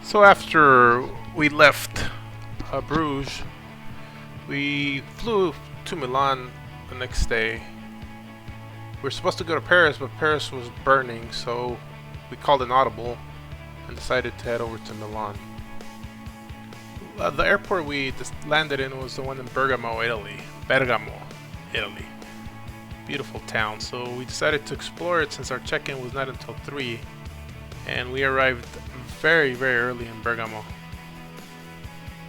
So after we left Bruges, we flew to Milan the next day. We were supposed to go to Paris, but Paris was burning, so we called an audible and decided to head over to Milan. The airport we landed in was the one in Bergamo, Italy. Beautiful town, so we decided to explore it since our check-in was not until 3, and we arrived very, very early in Bergamo.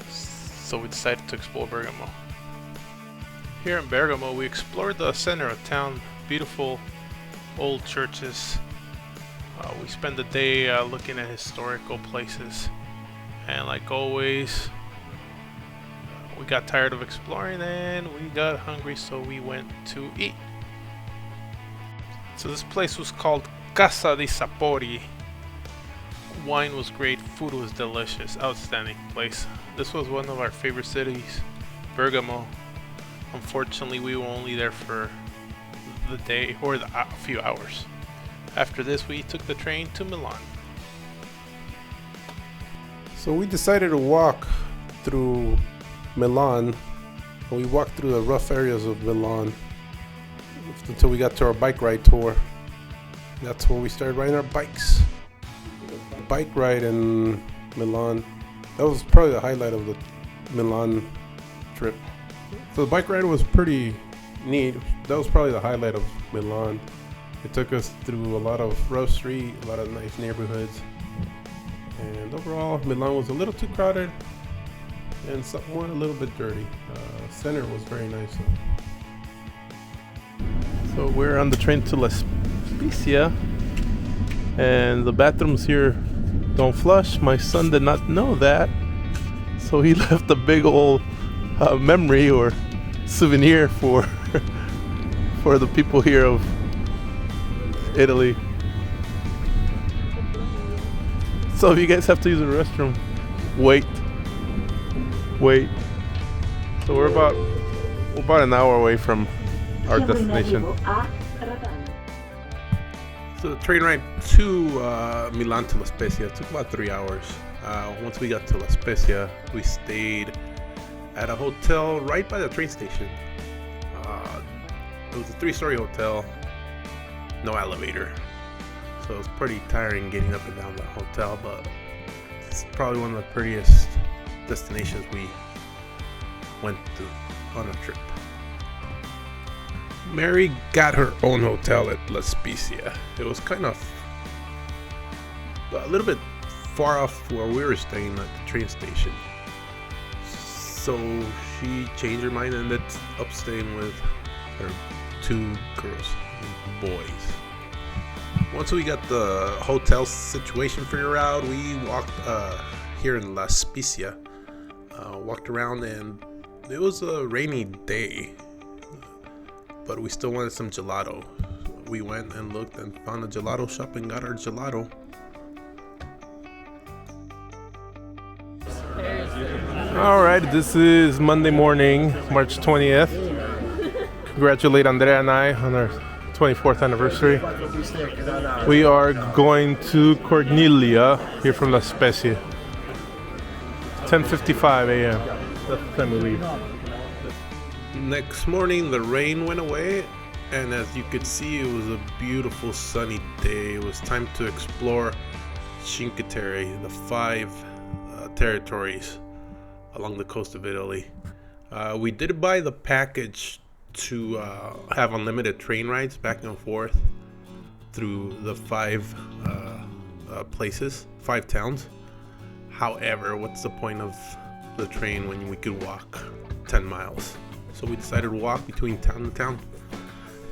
So we decided to explore Bergamo. Here in Bergamo, we explored the center of town. Beautiful old churches. We spent the day looking at historical places, and like always, we got tired of exploring and we got hungry, so we went to eat. So this place was called Casa dei Sapori. Wine was great, food was delicious, outstanding place. This was one of our favorite cities, Bergamo. Unfortunately, we were only there for the day or a few hours. After this, we took the train to Milan. So we decided to walk through Milan. We walked through the rough areas of Milan until we got to our bike ride tour. That's when we started riding our bikes. The bike ride in Milan, that was probably the highlight of the Milan trip. So the bike ride was pretty neat. That was probably the highlight of Milan. It took us through a lot of rough street, a lot of nice neighborhoods. And overall, Milan was a little too crowded and somewhat a little bit dirty. Center was very nice though. So we're on the train to La Spezia, and the bathrooms here don't flush. My son did not know that, so he left a big old memory or souvenir for for the people here of Italy. So if you guys have to use the restroom, wait. So we're about an hour away from our destination. So the train ride to Milan to La Spezia took about 3 hours. Once we got to La Spezia, we stayed at a hotel right by the train station. It was a 3-story hotel, no elevator. So it was pretty tiring getting up and down the hotel, but it's probably one of the prettiest destinations we went to on a trip. Mary got her own hotel at La Spezia. It was kind of a little bit far off where we were staying at the train station. So she changed her mind and ended up staying with her 2 boys. Once we got the hotel situation figured out, we walked here in La Spezia. Walked around, and it was a rainy day, but we still wanted some gelato. We went and looked and found a gelato shop and got our gelato. Alright, this is Monday morning, March 20th. Congratulate Andrea and I on our 24th anniversary. We are going to Cornelia here from La Spezia. 10:55 a.m. That's the time we leave. Next morning, the rain went away, and as you could see, it was a beautiful sunny day. It was time to explore Cinque Terre, the 5 territories along the coast of Italy. We did buy the package to have unlimited train rides back and forth through the 5 places, 5 towns. However, what's the point of the train when we could walk 10 miles? So we decided to walk between town and town.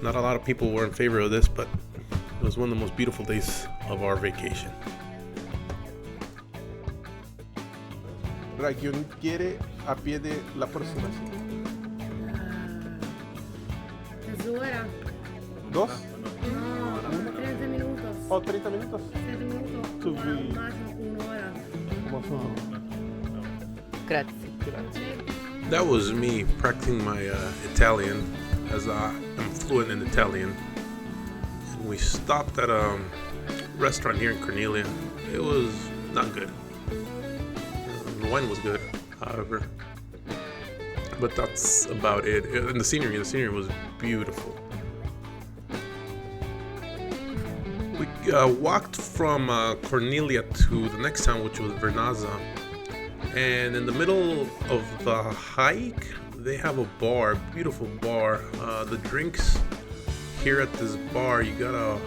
Not a lot of people were in favor of this, but it was one of the most beautiful days of our vacation. Raggiungere a piedi la prossima cita. Mezz'ora? 2? No, 30 minutos. Oh, 30 minutos? 30 minutos. To be... Un'ora. Come sono? Grazie. Grazie. That was me practicing my Italian, as I'm fluent in Italian. And we stopped at a restaurant here in Cornelia. It was not good. The wine was good, however. But that's about it. And the scenery was beautiful. We walked from Cornelia to the next town, which was Vernazza. And in the middle of the hike, they have a bar, beautiful bar. The drinks here at this bar, you gotta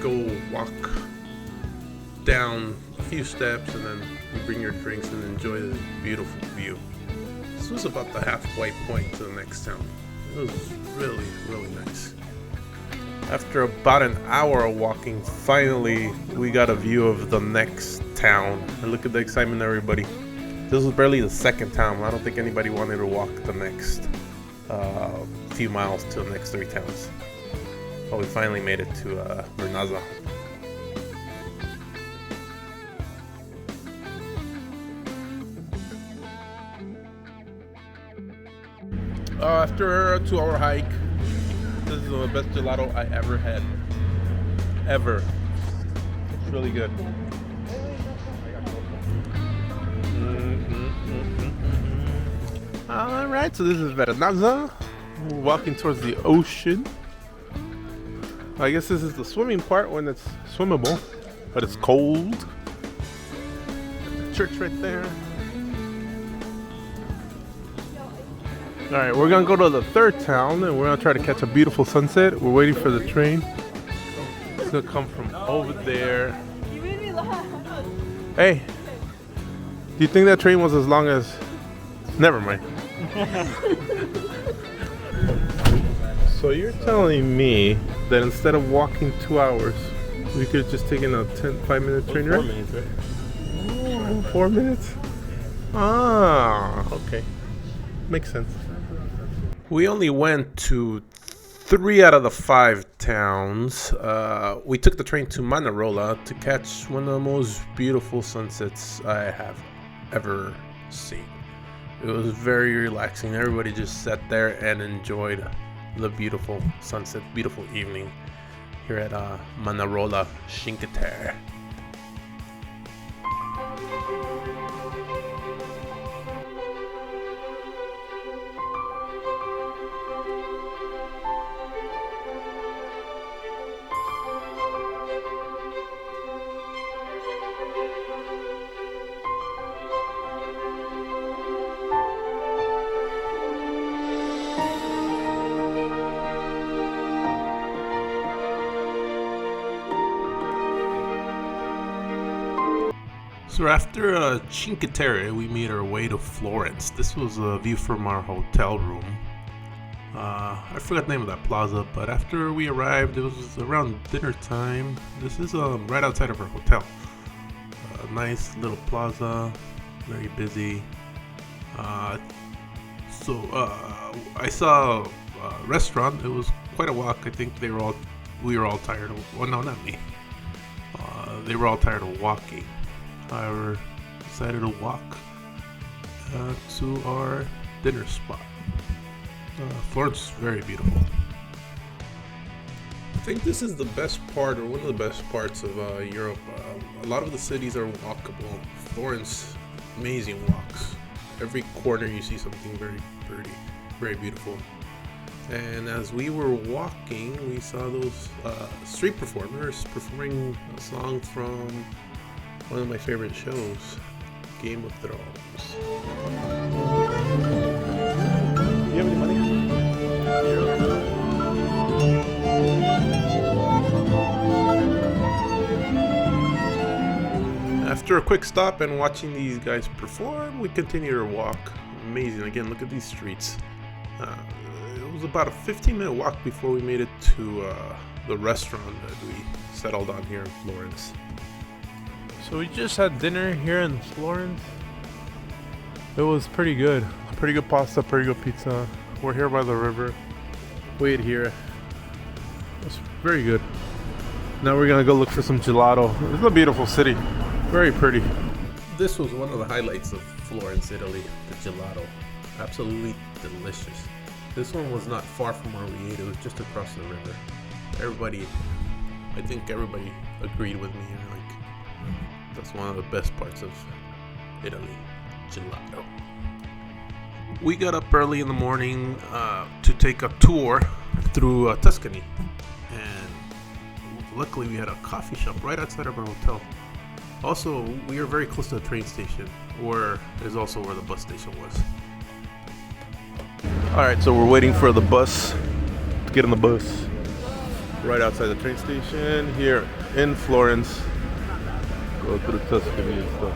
go walk down a few steps and then you bring your drinks and enjoy this beautiful view. This was about the halfway point to the next town. It was really, really nice. After about an hour of walking, finally we got a view of the next town. And look at the excitement, everybody. This was barely the second town. I don't think anybody wanted to walk the next few miles to the next 3 towns. But we finally made it to Vernazza. After a 2-hour hike, this is the best gelato I ever had. Ever. It's really good. Alright, so this is Vernazza. We're walking towards the ocean. I guess this is the swimming part when it's swimmable, but it's cold. Church right there. Alright, we're gonna go to the third town and we're gonna try to catch a beautiful sunset. We're waiting for the train. It's gonna come from over there. Hey, do you think that train was as long as... Never mind. So you're telling me that instead of walking 2 hours, we could have just taken a 5-minute train ride? 4 minutes, right? 4 minutes? Ah, okay. Makes sense. We only went to 3 out of the 5 towns. We took the train to Manarola to catch one of the most beautiful sunsets I have ever seen. It was very relaxing. Everybody just sat there and enjoyed the beautiful sunset, beautiful evening here at Manarola, Cinque Terre. So after Cinque Terre, we made our way to Florence. This was a view from our hotel room. I forgot the name of that plaza, but after we arrived, it was around dinner time. This is right outside of our hotel. A nice little plaza, very busy. So I saw a restaurant. It was quite a walk. I think we were all tired of, well, no, not me. They were all tired of walking. However, decided to walk to our dinner spot. Florence is very beautiful. I think this is the best part, or one of the best parts of Europe. A lot of the cities are walkable. Florence, amazing walks. Every corner you see something very pretty, very beautiful. And as we were walking, we saw those street performers performing a song from one of my favorite shows, Game of Thrones. Do you have any money? After a quick stop and watching these guys perform, we continued our walk. Amazing. Again, look at these streets. It was about a 15-minute walk before we made it to the restaurant that we settled on here in Florence. So we just had dinner here in Florence. It was pretty good. Pretty good pasta, pretty good pizza. We're here by the river. We ate here. It's very good. Now we're gonna go look for some gelato. It's a beautiful city. Very pretty. This was one of the highlights of Florence, Italy, the gelato. absolutely delicious. This one was not far from where we ate. It was just across the river. I think everybody agreed with me. Like, that's one of the best parts of Italy, gelato. We got up early in the morning to take a tour through Tuscany, and luckily we had a coffee shop right outside of our hotel. Also, we are very close to the train station, where is also where the bus station was. Alright, so we're waiting for the bus to get on the bus right outside the train station here in Florence. Go through Tuscany and stuff.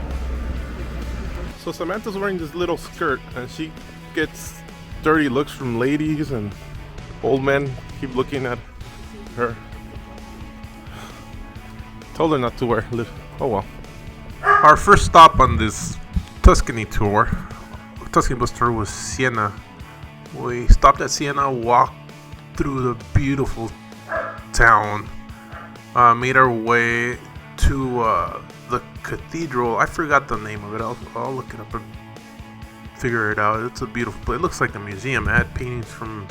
So Samantha's wearing this little skirt and she gets dirty looks from ladies, and old men keep looking at her. Told her not to wear. Oh well. Our first stop on this Tuscany bus tour was Siena. We stopped at Siena, walked through the beautiful town, made our way to the cathedral. I forgot the name of it. I'll look it up and figure it out. It's a beautiful place. It looks like a museum. It had paintings from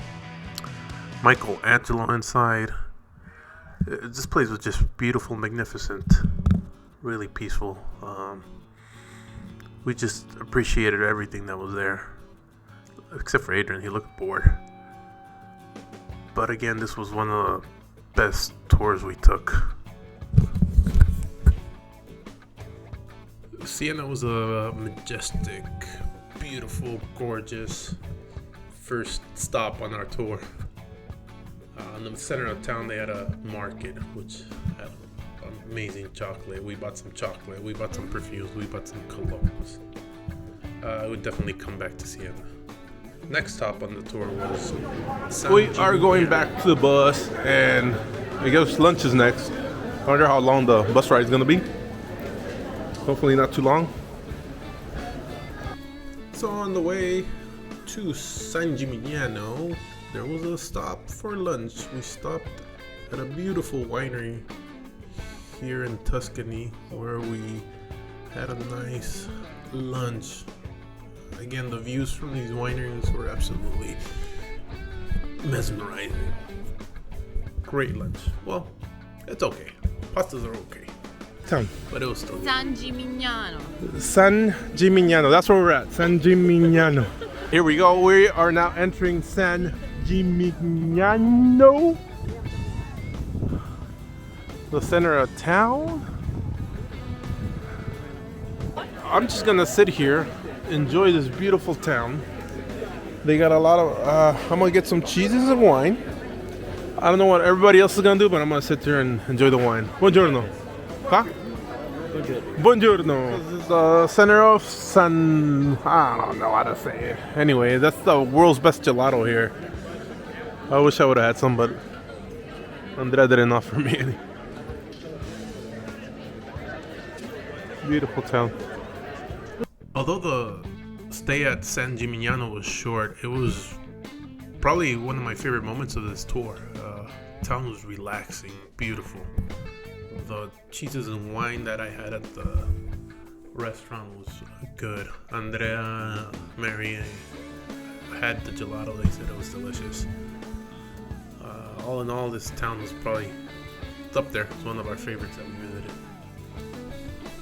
Michelangelo inside. This place was just beautiful, magnificent, really peaceful. We just appreciated everything that was there, except for Adrian. He looked bored. But again, this was one of the best tours we took. Siena was a majestic, beautiful, gorgeous first stop on our tour. In the center of town, they had a market which had amazing chocolate. We bought some chocolate, we bought some perfumes, we bought some colognes. I would definitely come back to Siena. Next stop on the tour was we are going back to the bus, and I guess lunch is next. I wonder how long the bus ride is going to be. Hopefully not too long. So on the way to San Gimignano, there was a stop for lunch. We stopped at a beautiful winery here in Tuscany where we had a nice lunch. Again, the views from these wineries were absolutely mesmerizing. Great lunch. Well, it's okay. Pastas are okay. But it was still good. San Gimignano. San Gimignano. That's where we're at. San Gimignano. Here we go. We are now entering San Gimignano, the center of town. I'm just gonna sit here, enjoy this beautiful town. They got a lot of I'm gonna get some cheeses and wine. I don't know what everybody else is gonna do, but I'm gonna sit here and enjoy the wine. Buongiorno. Huh? Buongiorno. This is the center of I don't know how to say it. Anyway, that's the world's best gelato here. I wish I would have had some, but Andrea didn't offer me any. Beautiful town. Although the stay at San Gimignano was short, it was probably one of my favorite moments of this tour. Town was relaxing, beautiful. The cheeses and wine that I had at the restaurant was good. Andrea, Mary had the gelato. They said it was delicious. All in all, this town was probably up there. It's one of our favorites that we visited.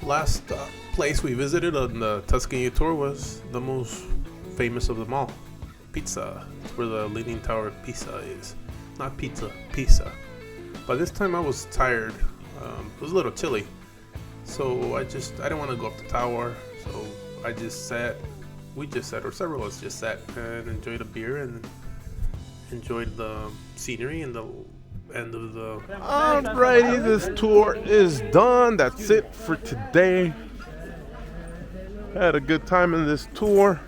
Last place we visited on the Tuscany tour was the most famous of them all, Pisa. It's where the Leaning Tower of Pisa is. Not pizza, Pisa. By this time I was tired. It was a little chilly, so I didn't want to go up the tower, so I just sat. We just sat, or several of us just sat and enjoyed a beer and enjoyed the scenery and the end of the. Alrighty, this tour is done. That's it for today. Had a good time in this tour.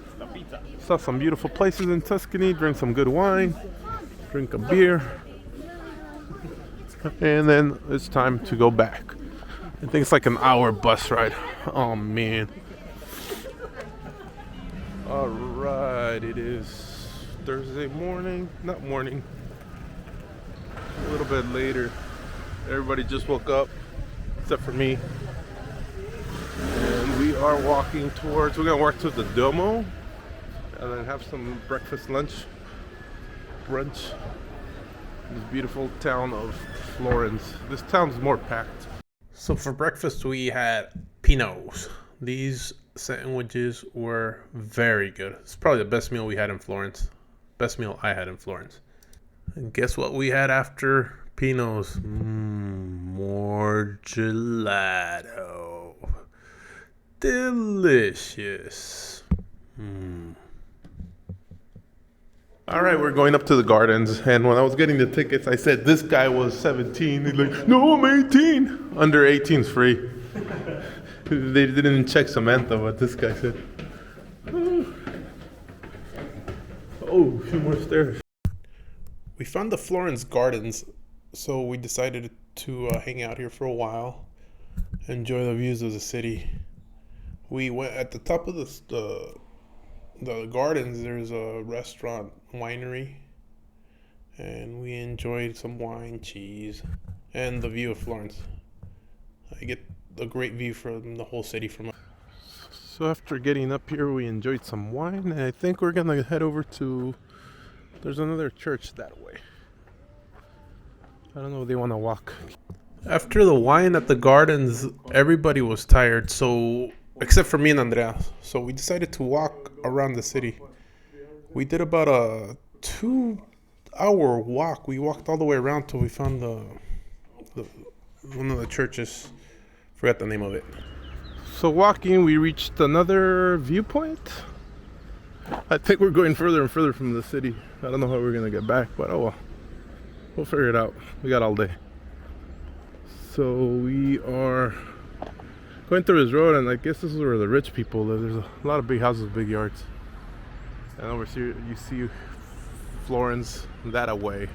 Saw some beautiful places in Tuscany. Drank some good wine. Drink a beer. And then it's time to go back. I think it's like an hour bus ride. Oh man. Alright, it is Thursday morning. Not morning. A little bit later. Everybody just woke up, except for me. And we are walking towards, we're gonna walk to the Duomo. and then have some breakfast, lunch, brunch. This beautiful town of Florence. This town's more packed. So for breakfast we had pinots. These sandwiches were very good. It's probably the best meal we had in Florence. Best meal I had in Florence. And guess what we had after pinots? More gelato. Delicious. All right, we're going up to the gardens, and when I was getting the tickets, I said this guy was 17. He's like, no, I'm 18. Under 18's free. They didn't check Samantha, but this guy said, oh, a few more stairs. We found the Florence gardens, so we decided to hang out here for a while, enjoy the views of the city. We went at the top of the gardens. There's a restaurant, winery, and we enjoyed some wine, cheese, and the view of Florence. I get a great view from the whole city from. So after getting up here, we enjoyed some wine, and I think we're gonna head over to. There's another church that way. I don't know if they want to walk. After the wine at the gardens, everybody was tired, so except for me and Andrea. So we decided to walk around the city. We did about a 2-hour walk. We walked all the way around till we found one of the churches. Forgot the name of it. So walking, we reached another viewpoint. I think we're going further and further from the city. I don't know how we're gonna get back, but oh well. We'll figure it out. We got all day. So we are going through this road, and I guess this is where the rich people live. There's a lot of big houses, big yards. And over here you see Florence that away.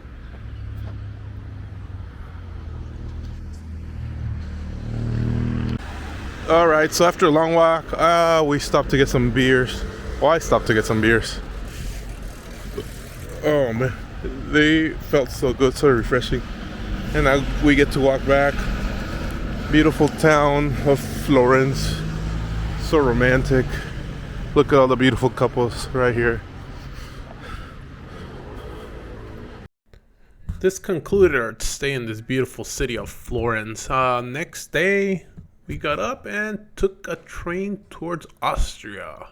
All right, so after a long walk, we stopped to get some beers. Well, I stopped to get some beers. Oh man, they felt so good, so refreshing. And now we get to walk back. Beautiful town of Florence, so romantic. Look at all the beautiful couples right here. This concluded our stay in this beautiful city of Florence. Next day, we got up and took a train towards Austria.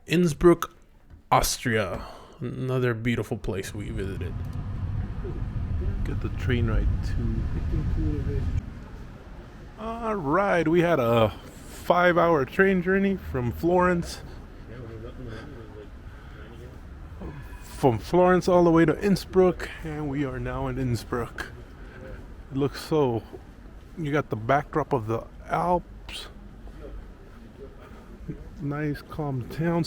Innsbruck, Austria. Another beautiful place we visited. Get the train ride too. All right, we had a 5-hour train journey from Florence. From Florence all the way to Innsbruck, and we are now in Innsbruck. It looks so. You got the backdrop of the Alps. Nice, calm town.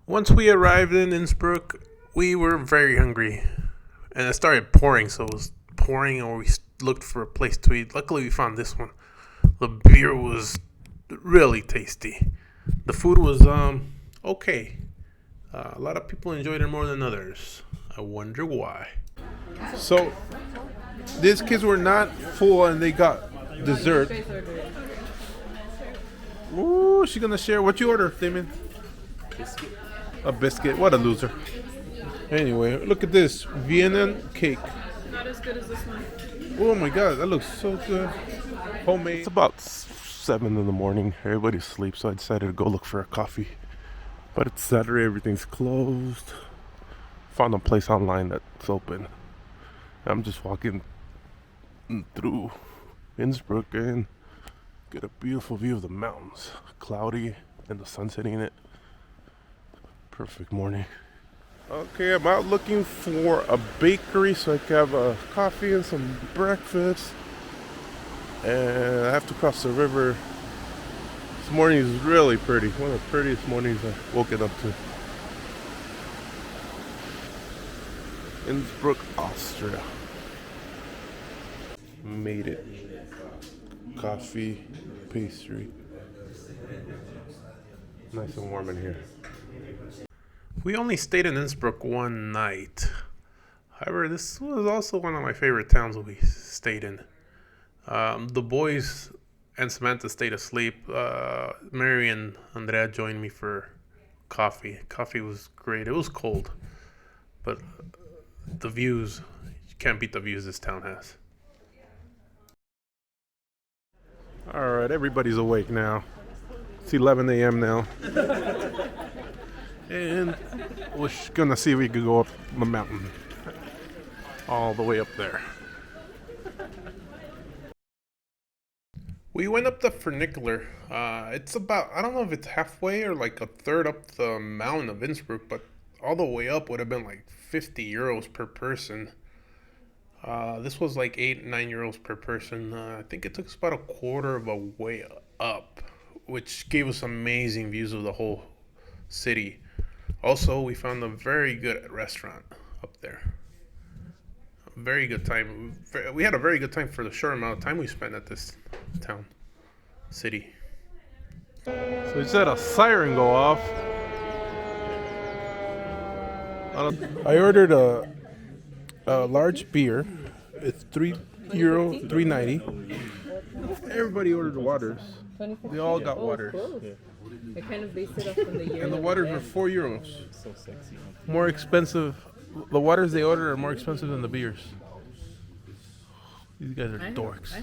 Once we arrived in Innsbruck, we were very hungry, and it started pouring. So it was pouring, and we looked for a place to eat. Luckily, we found this one. The beer was really tasty. The food was okay. A lot of people enjoyed it more than others. I wonder why. So these kids were not full, and they got dessert. Ooh, she's gonna share. What you order, Damien? Biscuit. A biscuit. What a loser. Anyway, look at this Vienna cake. Not as good as this one. Oh my god, that looks so good. Homemade. It's about 7 in the morning. Everybody's asleep, so I decided to go look for a coffee. But it's Saturday, everything's closed. Found a place online that's open. I'm just walking through Innsbruck and get a beautiful view of the mountains. Cloudy and the sun setting in it. Perfect morning. Okay, I'm out looking for a bakery so I can have a coffee and some breakfast. And I have to cross the river. This morning is really pretty. One of the prettiest mornings I've woken up to. Innsbruck, Austria. Made it. Coffee, pastry. Nice and warm in here. We only stayed in Innsbruck one night. However, this was also one of my favorite towns we stayed in. The boys and Samantha stayed asleep. Mary and Andrea joined me for a coffee. Coffee was great. It was cold, but the views, you can't beat the views this town has. All right, everybody's awake now. It's 11 a.m. now. And we're gonna see if we can go up the mountain. All the way up there. We went up the funicular. It's about, I don't know if it's halfway or like a third up the mountain of Innsbruck, but all the way up would have been like 50 euros per person. This was like 8-9 euros per person. I think it took us about a quarter of a way up, which gave us amazing views of the whole city. Also, we found a very good restaurant up there. Very good time. We had a very good time for the short amount of time we spent at this town, city. So we just had a siren go off. I ordered a large beer. It's €3, $3.90. Everybody ordered waters. They all got waters. I kind of based it off from the year. And the waters were €4. More expensive. The waters they ordered are more expensive than the beers. These guys are dorks.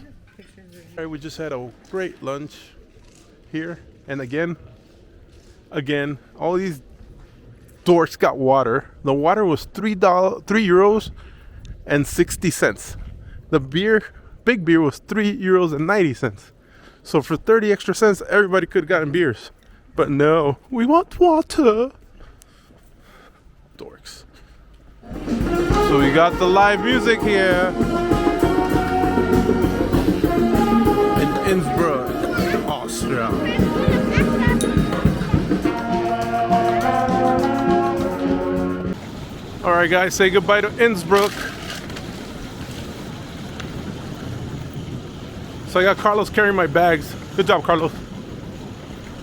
Alright, we just had a great lunch here. And again, all these dorks got water. The water was €3.60. The big beer was €3.90. So for 30 extra cents, everybody could have gotten beers. But no, we want water. Dorks. So we got the live music here in Innsbruck, Austria. All right, guys, say goodbye to Innsbruck. So I got Carlos carrying my bags. Good job, Carlos.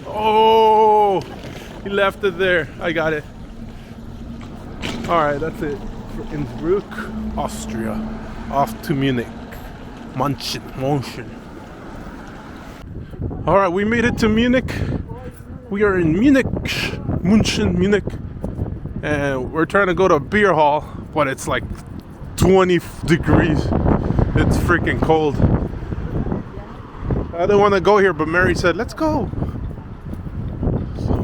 Oh, he left it there. I got it. All right, that's it for Innsbruck, Austria. Off to Munich. Munchen. All right, we made it to Munich. We are in Munich, Munich. And we're trying to go to a beer hall, but it's like 20 degrees. It's freaking cold. I didn't want to go here, but Mary said, let's go. So,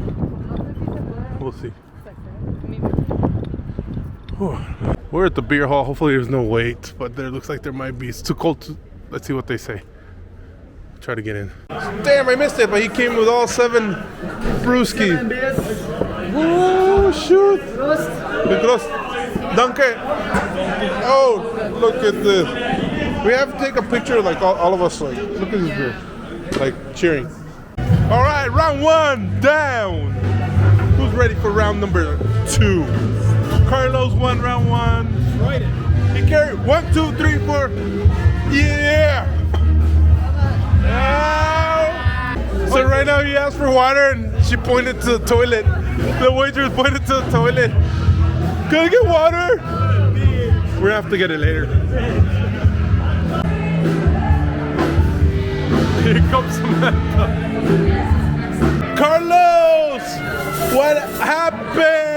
we'll see. We're at the beer hall. Hopefully there's no wait, but there looks like there might be. It's too cold to, let's see what they say. Try to get in. Damn, I missed it, but he came with all 7 brewski. Oh, shoot. Prost. Danke. Oh, look at this. We have to take a picture, like all of us, like, look at this beer. Like, cheering. All right, round 1 down. Who's ready for round number 2? Carlos won round 1. He carried 1, 2, 3, 4. Yeah. So right now he asked for water and she pointed to the toilet. The waitress pointed to the toilet. Can I get water? We're gonna have to get it later. Here comes Samantha. Carlos! What happened?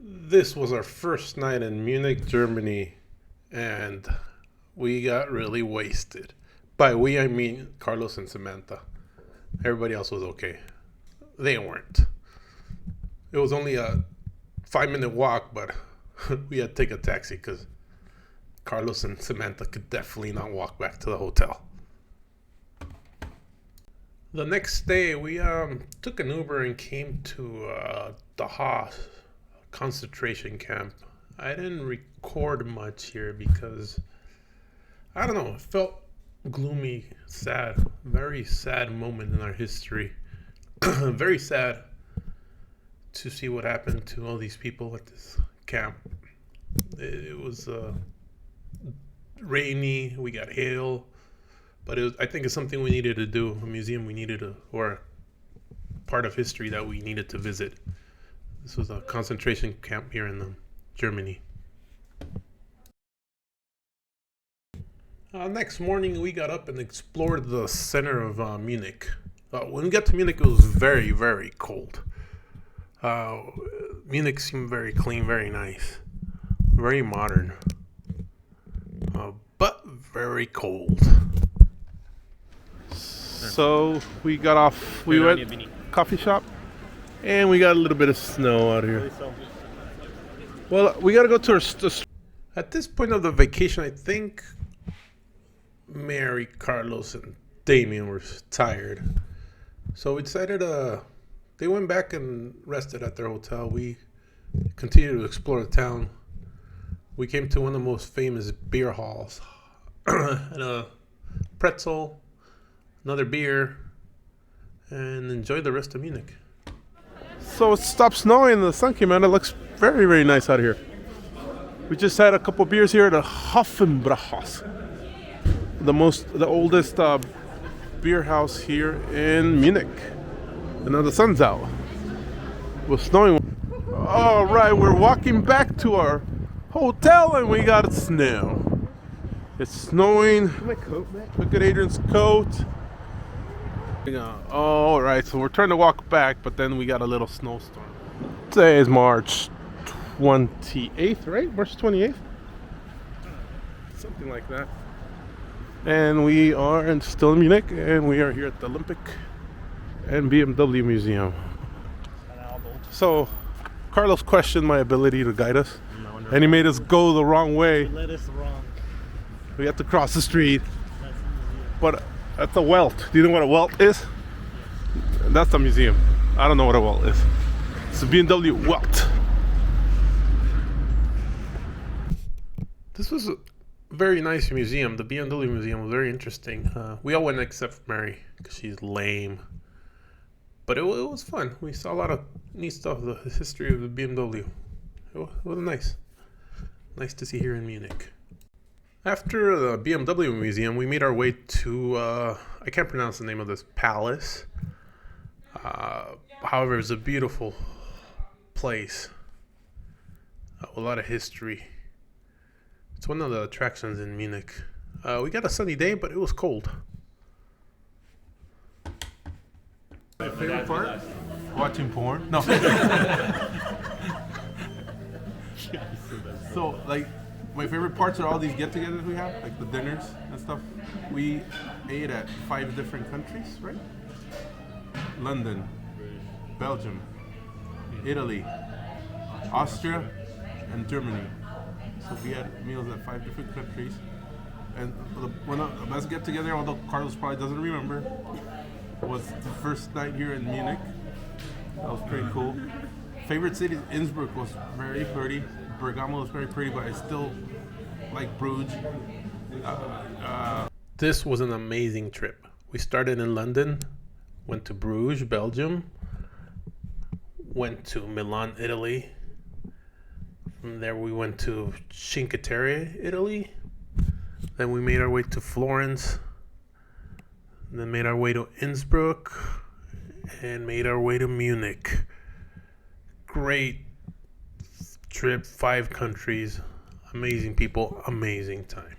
This was our first night in Munich, Germany, and we got really wasted. By we, I mean Carlos and Samantha. Everybody else was okay. They weren't. It was only a 5-minute walk, but we had to take a taxi because Carlos and Samantha could definitely not walk back to the hotel. The next day, we took an Uber and came to the Haas concentration camp. I didn't record much here because, I don't know, it felt gloomy, sad, very sad moment in our history. Very sad to see what happened to all these people at this camp. It was rainy, we got hail, but I think it's something we needed to do, a museum we needed to, or part of history that we needed to visit. This was a concentration camp here in Germany. Next morning we got up and explored the center of Munich. When we got to Munich, it was very, very cold. Munich seemed very clean, very nice, very modern, but very cold. So we got off. We went coffee shop, and we got a little bit of snow out here. Well, we got to go to our. At this point of the vacation, I think Mary, Carlos, and Damien were tired. So we decided they went back and rested at their hotel. We continued to explore the town. We came to one of the most famous beer halls. And a pretzel, another beer, and enjoyed the rest of Munich. So it stopped snowing and the sun came out. It looks very, very nice out here. We just had a couple beers here at the Hofenbrauhaus, the oldest beer house here in Munich. And now the sun's out. It was snowing. All right, we're walking back to our hotel and we got snow. It's snowing. My coat, man. Look at Adrian's coat. All right, so we're trying to walk back, but then we got a little snowstorm. Today is March 28th, right? March 28th? Something like that. And we are still in Munich, and we are here at the Olympic and BMW Museum. So, Carlos questioned my ability to guide us, and he made us go the wrong way. You led us wrong. We had to cross the street. But that's a welt. Do you know what a welt is? That's a museum. I don't know what a welt is. It's a BMW welt. This was a very nice museum. The BMW museum was very interesting. We all went except for Mary because she's lame. But it was fun. We saw a lot of neat stuff. The history of the BMW. It was nice. Nice to see here in Munich. After the BMW museum, we made our way to, I can't pronounce the name of this palace. However, it's a beautiful place. A lot of history. It's one of the attractions in Munich. We got a sunny day, but it was cold. My favorite part? Watching porn? No. So, like, my favorite parts are all these get-togethers we have, like the dinners and stuff. We ate at 5 different countries, right? London, Belgium, Italy, Austria, and Germany. So we had meals at 5 different countries. And one of the best get-together, although Carlos probably doesn't remember, was the first night here in Munich. That was pretty cool. Favorite city, Innsbruck, was very pretty. Bergamo was very pretty, but I still like Bruge. This was an amazing trip. We started in London, went to Bruges, Belgium, went to Milan, Italy. From there we went to Cinque Terre, Italy. Then we made our way to Florence. Then made our way to Innsbruck. And made our way to Munich. Great trip, 5 countries, amazing people, amazing time.